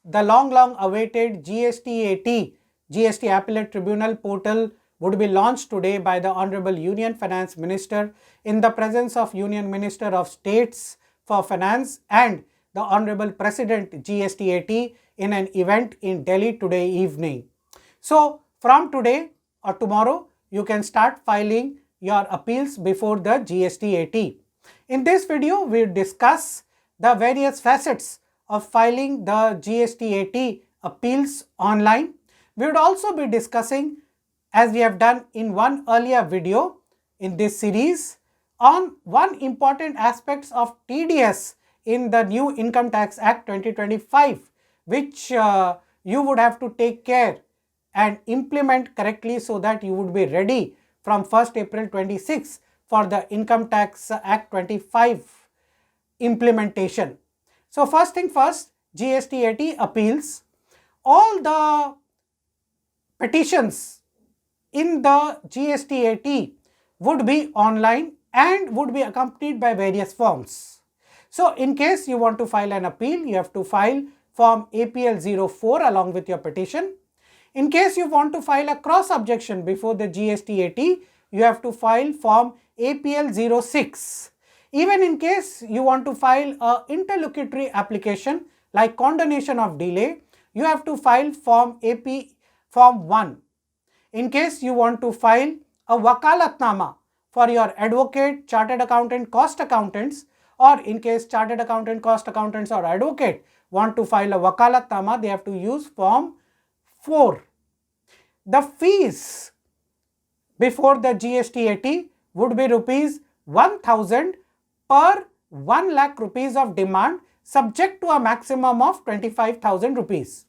the long awaited GSTAT, GST Appellate Tribunal portal would be launched today by the Honorable Union Finance Minister in the presence of Union Minister of States for Finance and the Honorable President GSTAT in an event in Delhi today evening. So from today or tomorrow, you can start filing your appeals before the GSTAT. In this video, we will discuss the various facets of filing the GSTAT appeals online. We would also be discussing, as we have done in one earlier video in this series, on one important aspects of TDS in the new Income Tax Act 2025, which you would have to take care and implement correctly so that you would be ready from 1st April 26 for the Income Tax Act 25 implementation. So first thing first, GSTAT appeals. All the petitions in the GSTAT would be online and would be accompanied by various forms. So in case you want to file an appeal, you have to file form APL 04 along with your petition. In case you want to file a cross objection before the GSTAT, you have to file form APL 06. Even in case you want to file a interlocutory application like condonation of delay, you have to file form form 1. In case you want to file a wakalatnama for your advocate, chartered accountant, cost accountants, or in case chartered accountant, cost accountants or advocate want to file a wakalatnama, they have to use form 4. The fees before the GSTAT would be rupees 1000 per 1 lakh rupees of demand, subject to a maximum of 25,000 rupees.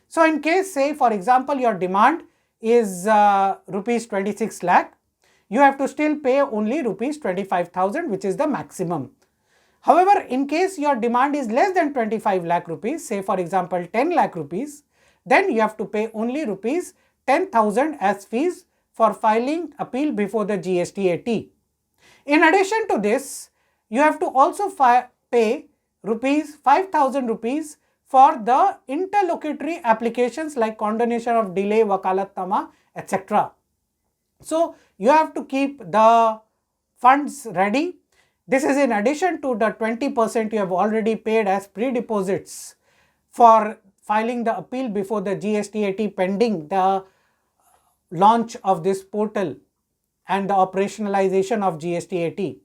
So in case, say for example, your demand is rupees 26 lakh, you have to still pay only rupees 25,000, which is the maximum. However, in case your demand is less than 25 lakh rupees, say for example 10 lakh rupees, then you have to pay only rupees 10,000 as fees for filing appeal before the GSTAT. In addition to this, you have to also pay 5,000 rupees for the interlocutory applications like condonation of delay, wakalatnama, etc. So you have to keep the funds ready. This is in addition to the 20% you have already paid as pre-deposits for filing the appeal before the GSTAT pending the launch of this portal and the operationalization of GSTAT.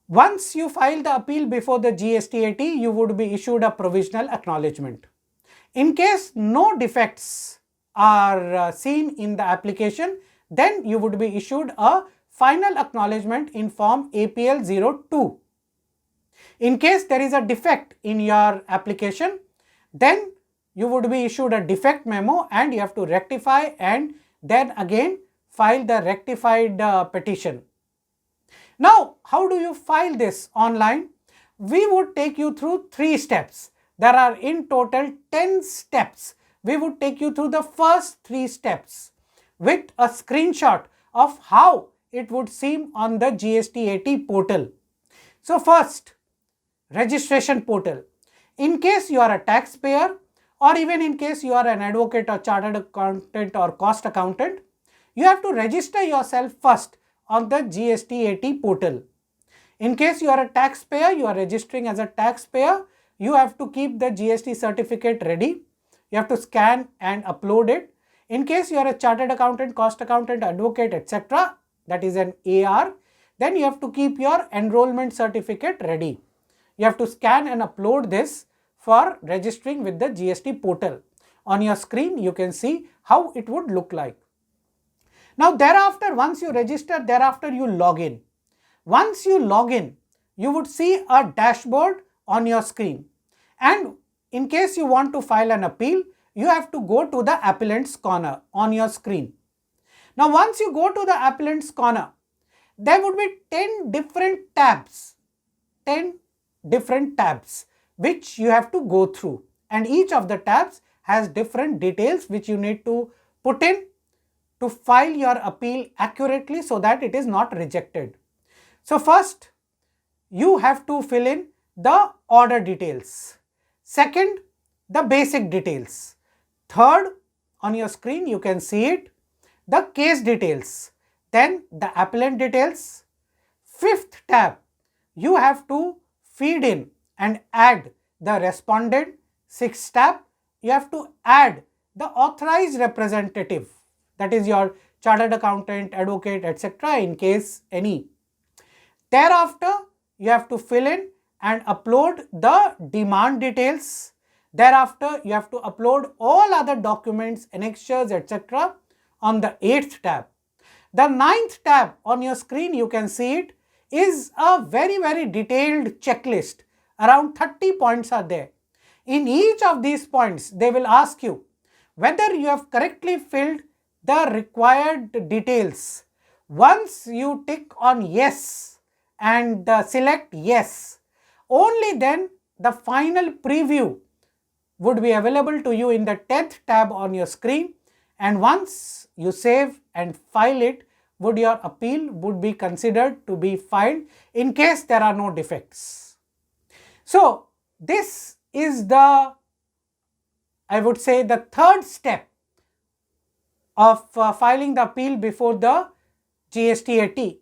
Once you file the appeal before the GSTAT, you would be issued a provisional acknowledgement. In case no defects are seen in the application, then you would be issued a final acknowledgement in form APL 02. In case there is a defect in your application, then you would be issued a defect memo and you have to rectify and then again file the rectified petition. Now, how do you file this online? We would take you through 3 steps. There are in total 10 steps. We would take you through the first 3 steps with a screenshot of how it would seem on the GSTAT portal. So first, registration portal. In case you are a taxpayer or even in case you are an advocate or chartered accountant or cost accountant, you have to register yourself first on the GSTAT portal. In case you are a taxpayer, you are registering as a taxpayer, you have to keep the GST certificate ready. You have to scan and upload it. In case you are a chartered accountant, cost accountant, advocate, etc., that is an AR, then you have to keep your enrollment certificate ready. You have to scan and upload this for registering with the GST portal. On your screen, you can see how it would look like. Now thereafter, once you register, thereafter you log in. Once you log in, you would see a dashboard on your screen. And in case you want to file an appeal, you have to go to the appellant's corner on your screen. Now once you go to the appellant's corner, there would be 10 different tabs. 10 different tabs which you have to go through, and each of the tabs has different details which you need to put in to file your appeal accurately so that it is not rejected. So first, you have to fill in the order details. Second, the basic details. Third, on your screen you can see it, the case details. Then the appellant details. Fifth tab, you have to feed in and add the respondent. Sixth tab, you have to add the authorized representative, that is your chartered accountant, advocate, etc. in case any. Thereafter, you have to fill in and upload the demand details. Thereafter, you have to upload all other documents, annexures, etc. on the 8th tab. The 9th tab on your screen, you can see it, is a very detailed checklist. Around 30 points are there. In each of these points, they will ask you whether you have correctly filled the required details. Once you tick on yes and select yes, only then the final preview would be available to you in the 10th tab on your screen, and once you save and file it, your appeal would be considered to be filed in case there are no defects. So this is the, I would say, the third step of filing the appeal before the GSTAT.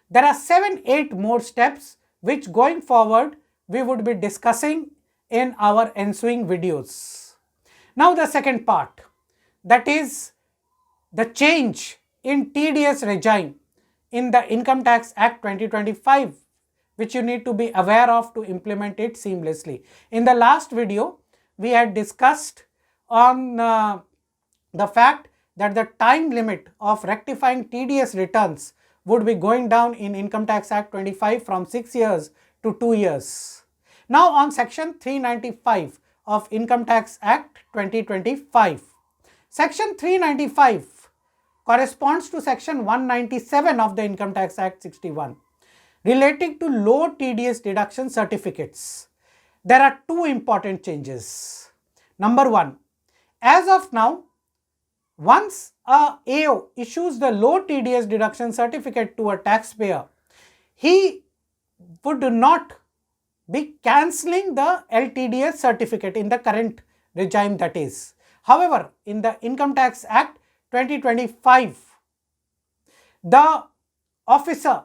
There are 7-8 more steps which going forward we would be discussing in our ensuing videos. Now the second part, that is the change in TDS regime in the Income Tax Act 2025, which you need to be aware of to implement it seamlessly. In the last video, we had discussed on the fact that the time limit of rectifying TDS returns would be going down in Income Tax Act 25 from 6 years to 2 years. Now on section 395 of Income Tax Act 2025. Section 395 corresponds to section 197 of the Income Tax Act 61 relating to low TDS deduction certificates. There are two important changes. Number one, as of now, once a AO issues the low TDS deduction certificate to a taxpayer, he would not be cancelling the LTDS certificate in the current regime, that is. However, in the Income Tax Act 2025, the officer,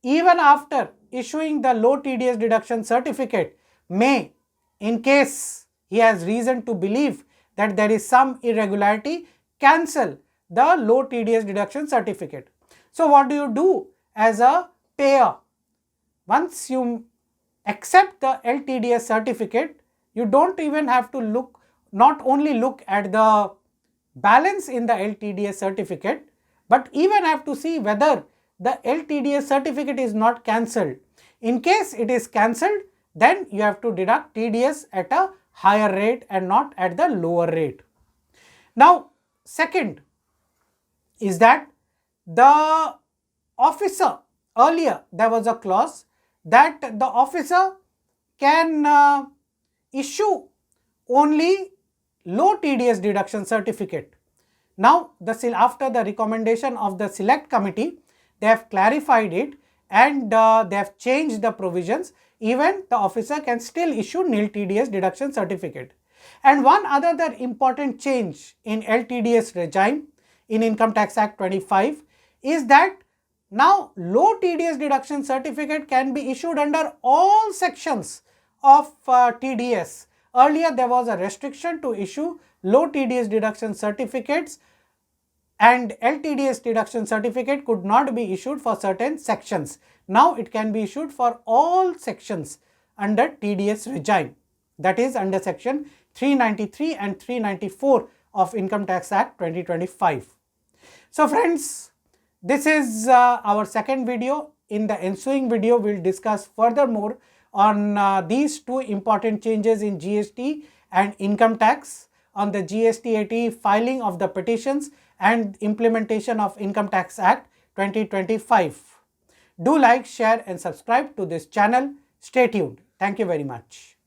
even after issuing the low TDS deduction certificate, may, in case he has reason to believe that there is some irregularity, cancel the low TDS deduction certificate. So what do you do as a payer? Once you accept the LTDS certificate, you don't even have to not only look at the balance in the LTDS certificate, but even have to see whether the LTDS certificate is not cancelled. In case it is cancelled, then you have to deduct TDS at a higher rate and not at the lower rate. Now, second is that the officer, earlier there was a clause that the officer can issue only low TDS deduction certificate. Now, after the recommendation of the select committee, they have clarified it and they have changed the provisions. Even the officer can still issue nil TDS deduction certificate. And one other important change in LTDS regime in Income Tax Act 25 is that now low TDS deduction certificate can be issued under all sections of TDS. Earlier there was a restriction to issue low TDS deduction certificates, and LTDS deduction certificate could not be issued for certain sections. Now it can be issued for all sections under TDS regime, that is under section 393 and 394 of Income Tax Act 2025. So friends, this is our second video. In the ensuing video, we will discuss furthermore on these two important changes in GST and income tax, on the GSTAT filing of the petitions and implementation of Income Tax Act 2025. Do like, share and subscribe to this channel. Stay tuned. Thank you very much.